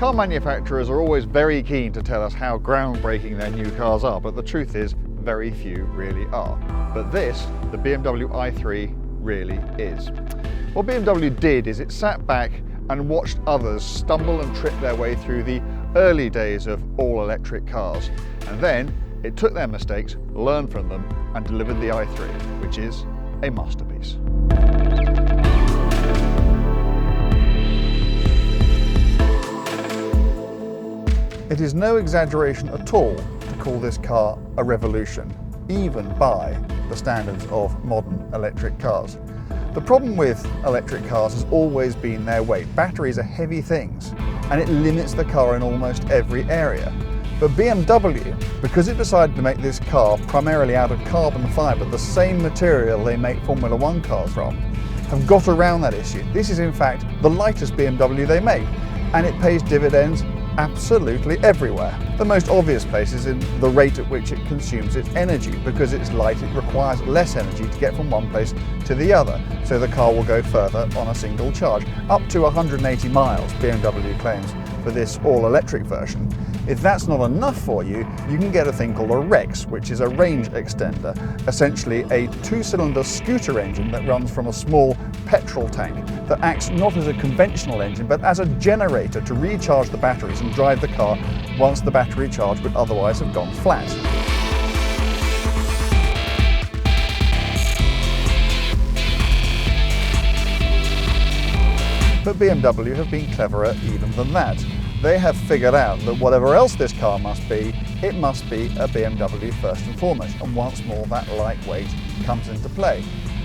Car manufacturers are always very keen to tell us how groundbreaking their new cars are, but the truth is, very few really are. But this, the BMW i3, really is. What BMW did is it sat back and watched others stumble and trip their way through the early days of all-electric cars. And then it took their mistakes, learned from them, and delivered the i3, which is a masterpiece. It is no exaggeration at all to call this car a revolution, even by the standards of modern electric cars. The problem with electric cars has always been their weight. Batteries are heavy things, and it limits the car in almost every area. But BMW, because it decided to make this car primarily out of carbon fibre, the same material they make Formula One cars from, have got around that issue. This is in fact the lightest BMW they make, and it pays dividends absolutely everywhere. The most obvious place is in the rate at which it consumes its energy. Because it's light, it requires less energy to get from one place to the other, so the car will go further on a single charge. Up to 180 miles, BMW claims, for this all-electric version. If that's not enough for you, you can get a thing called a REX, which is a range extender, essentially a two-cylinder scooter engine that runs from a small petrol tank that acts not as a conventional engine but as a generator to recharge the batteries and drive the car once the battery charge would otherwise have gone flat. But BMW have been cleverer even than that. They have figured out that whatever else this car must be, it must be a BMW first and foremost. And once more, that lightweight comes into play.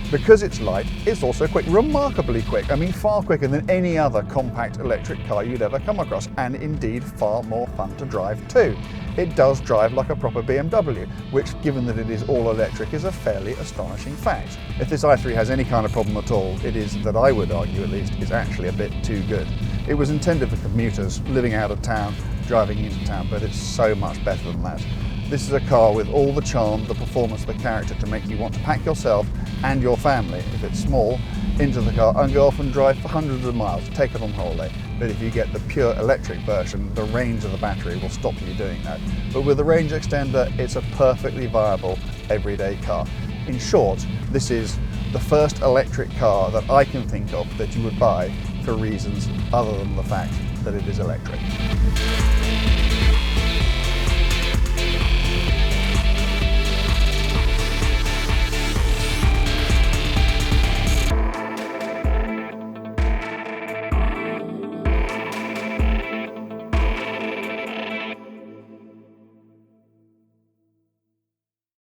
Because it's light, it's also quick, remarkably quick. I mean, far quicker than any other compact electric car you'd ever come across, and indeed far more fun to drive too. It does drive like a proper BMW, which, given that it is all electric, is a fairly astonishing fact. If this i3 has any kind of problem at all, it is that I would argue at least is actually a bit too good. It was intended for commuters living out of town, driving into town, but it's so much better than that. This is a car with all the charm, the performance, the character to make you want to pack yourself and your family, if it's small, into the car and go off and drive for hundreds of miles, take it on holiday. But if you get the pure electric version, the range of the battery will stop you doing that. But with the range extender, it's a perfectly viable everyday car. In short, this is the first electric car that I can think of that you would buy for reasons other than the fact that it is electric.